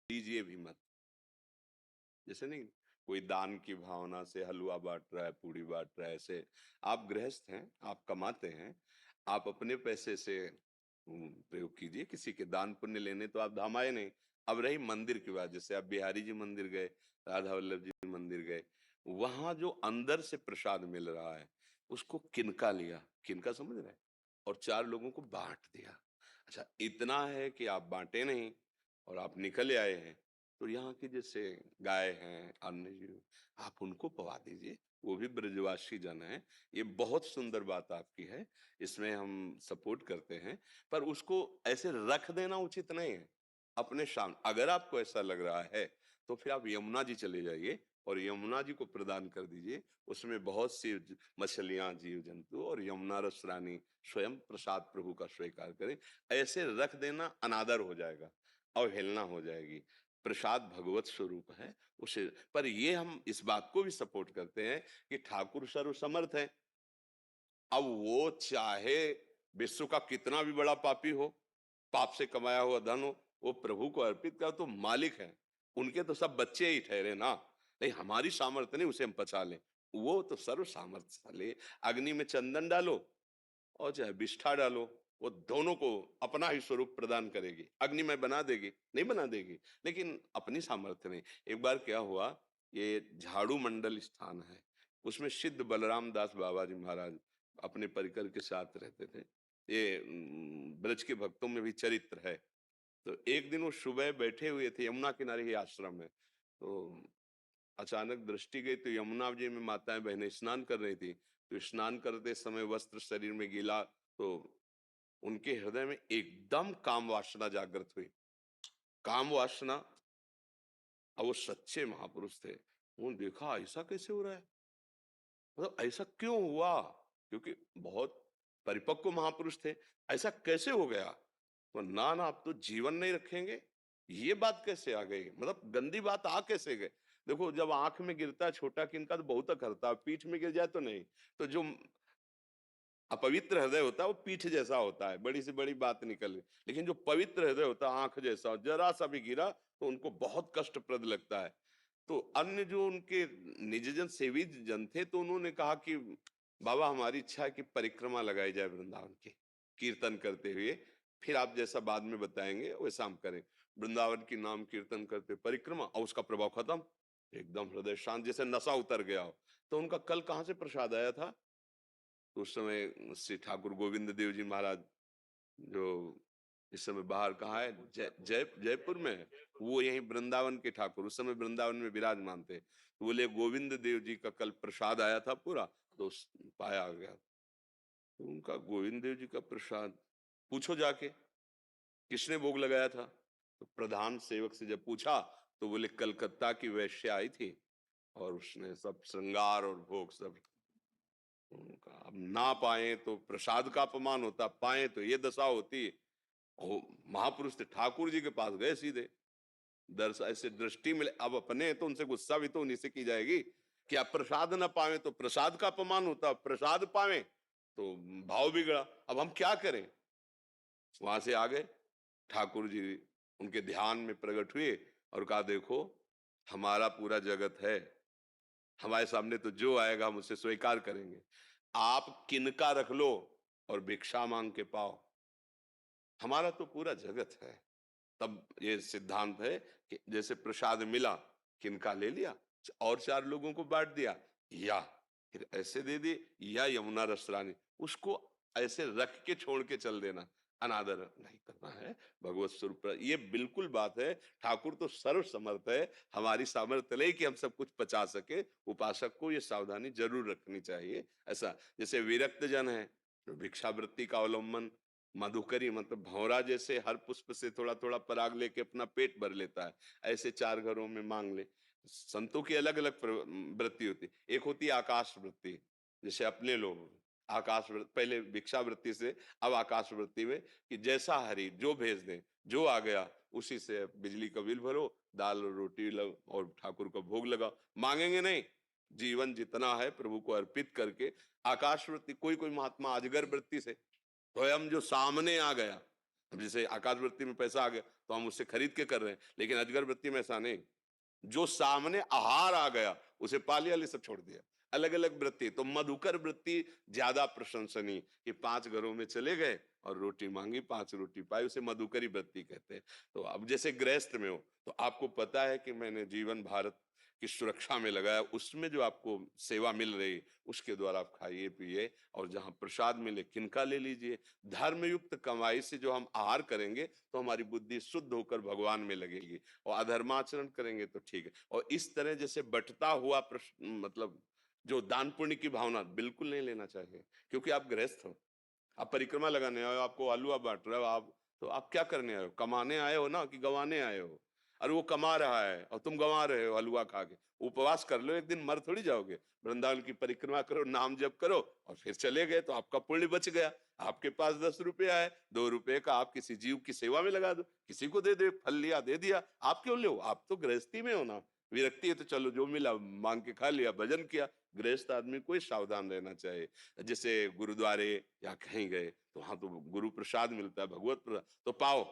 दीजिए भी मत। जैसे नहीं, कोई दान की भावना से हलवा बांट रहा है, पूड़ी बांट रहा है, ऐसे आप गृहस्थ हैं, आप कमाते हैं, आप अपने पैसे से प्रयोग कीजिए। किसी के दान पुण्य लेने तो आप धाम आए नहीं। अब रही मंदिर की बात, जैसे आप बिहारी जी मंदिर गए, राधा वल्लभ जी मंदिर गए, वहां जो अंदर से प्रसाद मिल रहा है, उसको किनका लिया, किनका समझ रहे हैं, और चार लोगों को बांट दिया। अच्छा, इतना है कि आप बांटे नहीं और आप निकल आए हैं, तो यहाँ की जैसे गाय हैं, अन्य जीव, आप उनको पवा दीजिए, वो भी ब्रजवासी जन है। ये बहुत सुंदर बात आपकी है, इसमें हम सपोर्ट करते हैं। पर उसको ऐसे रख देना उचित नहीं है अपने सामने। अगर आपको ऐसा लग रहा है तो फिर आप यमुना जी चले जाइए और यमुना जी को प्रदान कर दीजिए। उसमें बहुत सी मछलियां, जीव जंतु, और यमुना रस रानी स्वयं प्रसाद प्रभु का स्वीकार करें। ऐसे रख देना अनादर हो जाएगा, अवहेलना हो जाएगी। प्रसाद भगवत स्वरूप है उसे। पर ये हम इस बात को भी सपोर्ट करते हैं कि ठाकुर सर्वसमर्थ है। अब वो चाहे विश्व का कितना भी बड़ा पापी हो, पाप से कमाया हुआ धन हो, वो प्रभु को अर्पित कर तो मालिक है। उनके तो सब बच्चे ही ठहरे ना। नहीं, हमारी सामर्थ्य नहीं उसे हम पचा लें, वो तो सर्व सामर्थ्यशाली। अग्नि में चंदन डालो और चाहे विष्ठा डालो, वो दोनों को अपना ही स्वरूप प्रदान करेगी। अग्नि में बना देगी, नहीं बना देगी, लेकिन अपनी सामर्थ्य नहीं। एक बार क्या हुआ, ये झाड़ू मंडल स्थान है, उसमें सिद्ध बलराम दास बाबा जी महाराज अपने परिकर के साथ रहते थे। ये ब्रज के भक्तों में भी चरित्र है। तो एक दिन वो सुबह बैठे हुए थे, यमुना किनारे ही आश्रम है, तो अचानक दृष्टि गई तो यमुना जी में माताएं बहनें स्नान कर रही थी। तो स्नान करते समय वस्त्र शरीर में गीला, तो उनके हृदय में एकदम काम वासना जागृत हुई। काम वासना। अब वो सच्चे महापुरुष थे, उन्होंने देखा ऐसा कैसे हो रहा है, मतलब ऐसा क्यों हुआ, क्योंकि बहुत परिपक्व महापुरुष थे। ऐसा कैसे हो गया, तो ना ना आप तो जीवन नहीं रखेंगे, ये बात कैसे आ गई, मतलब गंदी बात आ कैसे गई। देखो, जब आंख में गिरता है छोटा किनका तो बहुत करता है, पीठ में गिर जाए तो नहीं। तो जो अपवित्र हृदय होता है वो पीठ जैसा होता है, बड़ी से बड़ी बात निकल गई। लेकिन जो पवित्र हृदय होता है आंख जैसा, जरा सा भी गिरा तो उनको बहुत कष्टप्रद लगता है। तो अन्य जो उनके निजजन सेवी जन थे, तो उन्होंने कहा कि बाबा हमारी इच्छा है कि परिक्रमा लगाई जाए वृंदावन की, कीर्तन करते हुए। फिर आप जैसा बाद में बताएंगे वैसा हम करें। वृंदावन की नाम कीर्तन करते परिक्रमा, और उसका प्रभाव खत्म, एकदम हृदय शांत, जैसे नशा उतर गया हो। तो उनका कल कहाँ से प्रसाद आया था, तो उस समय श्री ठाकुर गोविंद देव जी महाराज, जो इस समय बाहर कहाँ है, जयपुर में है, वो यहीं वृंदावन के ठाकुर उस समय वृंदावन में विराजमान थे। तो बोले गोविंद देव जी का कल प्रसाद आया था पूरा, तो पाया गया। तो उनका गोविंद देव जी का प्रसाद, पूछो जाके किसने भोग लगाया था। तो प्रधान सेवक से जब पूछा तो बोले कलकत्ता की वैश्या आई थी और उसने सब श्रृंगार और भोग सब उनका। अब ना पाए तो प्रसाद का अपमान होता, पाए तो ये दशा होती। वो महापुरुष थे, ठाकुर जी के पास गए सीधे, दर्श ऐसे दृष्टि मिले। अब अपने तो उनसे गुस्सा भी तो उन्हीं से की जाएगी कि आप प्रसाद ना पावे तो प्रसाद का अपमान होता, प्रसाद पावे तो भाव बिगड़ा। अब हम क्या करें, वहां से आ गए ठाकुर जी, उनके ध्यान में प्रकट हुए और कहा देखो हमारा पूरा जगत है, हमारे सामने तो जो आएगा हम उसे स्वीकार करेंगे, आप किनका रख लो और भिक्षा मांग के पाओ, हमारा तो पूरा जगत है। तब ये सिद्धांत है कि जैसे प्रसाद मिला, किनका ले लिया और चार लोगों को बांट दिया, या फिर ऐसे दे दिए, या यमुना रस रानी, उसको ऐसे रख के छोड़ के चल देना, अनादर नहीं करना है भगवत स्वरूप। ये बिल्कुल बात है, ठाकुर तो सर्व समर्थ है, हमारी सामर्थ्य नहीं कि हम सब कुछ पचा सके। उपासक को ये सावधानी जरूर रखनी चाहिए। ऐसा जैसे विरक्त जन है, भिक्षावृत्ति का अवलंबन, मधुकरी मतलब भौरा जैसे हर पुष्प से थोड़ा थोड़ा पराग लेके अपना पेट भर लेता है, ऐसे चार घरों में मांग ले। संतों की अलग अलग वृत्ति होती, एक होती है आकाश वृत्ति, जैसे अपने लोग आकाश वृत्ति, पहले भिक्षा वृत्ति से अब आकाश वृत्ति में, कि जैसा हरि जो भेज दे, जो आ गया उसी से बिजली का बिल भरो, दाल और रोटी और ठाकुर का भोग लगाओ, मांगेंगे नहीं। जीवन जितना है प्रभु को अर्पित करके आकाश वृत्ति। कोई कोई महात्मा अजगर वृत्ति से, स्वयं जो सामने आ गया अब जैसे आकाश वृत्ति में पैसा आ गया तो हम उससे खरीद के कर रहे हैं, लेकिन अजगर वृत्ति में ऐसा नहीं। जो सामने आहार आ गया उसे पा लिया, ले सब छोड़ दिया। अलग अलग वृत्ति, तो मधुकर वृत्ति ज्यादा प्रशंसनीय, कि 5 घरों में चले गए और रोटी मांगी, 5 रोटी पाई, उसे मधुकरी वृत्ति कहते हैं। तो अब जैसे गृहस्थ में हो तो आपको पता है कि मैंने जीवन भारत की सुरक्षा में लगाया, उसमें जो आपको सेवा मिल रही उसके द्वारा आप खाइए पिए, और जहां प्रसाद मिले किनका ले लीजिए। धर्मयुक्त कमाई से जो हम आहार करेंगे तो हमारी बुद्धि शुद्ध होकर भगवान में लगेगी, और अधर्माचरण करेंगे तो ठीक है। और इस तरह जैसे बंटता हुआ प्रश्न, मतलब जो दान पुण्य की भावना बिल्कुल नहीं लेना चाहिए, क्योंकि आप गृहस्थ हो, आप परिक्रमा लगाने आए हो, आपको हलवा बांट रहे हो आप, तो आप क्या करने आए हो? कमाने आए हो ना, कि गंवाने आए हो? और वो कमा रहा है और तुम गंवा रहे हो हलवा खा के। उपवास कर लो, एक दिन मर थोड़ी जाओगे। वृंदावन की परिक्रमा करो, नाम जप करो और फिर चले गए, तो आपका पुण्य बच गया। आपके पास 10 रुपया है, 2 रुपए का आप किसी जीव की सेवा में लगा दो, किसी को दे दो, फल लिया दे दिया। आप क्यों लो? आप तो गृहस्थी में हो ना। विरक्ति है तो चलो जो मिला मांग के खा लिया, भजन किया। गृहस्थ आदमी को ही सावधान रहना चाहिए। जैसे गुरुद्वारे या कहीं गए तो वहां तो गुरु प्रसाद मिलता है, भगवत प्रसाद तो पाओ,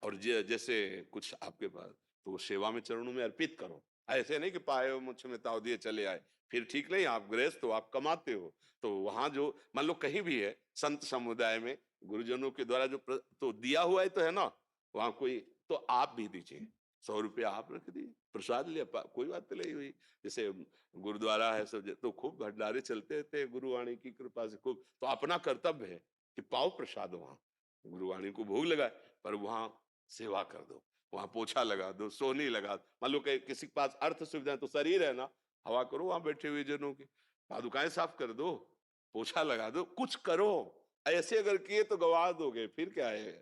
और जैसे कुछ आपके पास तो वो सेवा में चरणों में अर्पित करो। ऐसे नहीं कि पाए हो मुझ में ताव दिए चले आए, फिर ठीक नहीं। आप गृहस्थ हो, आप कमाते हो, तो वहां जो मान लो कहीं भी है संत समुदाय में गुरुजनों के द्वारा जो तो दिया हुआ है तो है ना, वहां कोई तो आप भी दीजिए। 100 रुपया आप रख दिए, प्रसाद लिया, कोई बात तो नहीं हुई। जैसे गुरुद्वारा है सब तो खूब भंडारे चलते थे गुरुवाणी की कृपा से खूब, तो अपना कर्तव्य है कि पाओ प्रसाद वहां, गुरुवाणी को भोग लगाए, पर वहां सेवा कर दो, वहां पोछा लगा दो, सोनी लगा दो। मान लो किसी के पास अर्थ सुविधा तो शरीर है ना, हवा करो वहां बैठे हुए जनों की, पादुकाएं साफ कर दो, पोछा लगा दो, कुछ करो। ऐसे अगर किए तो गवा दोगे, फिर क्या है।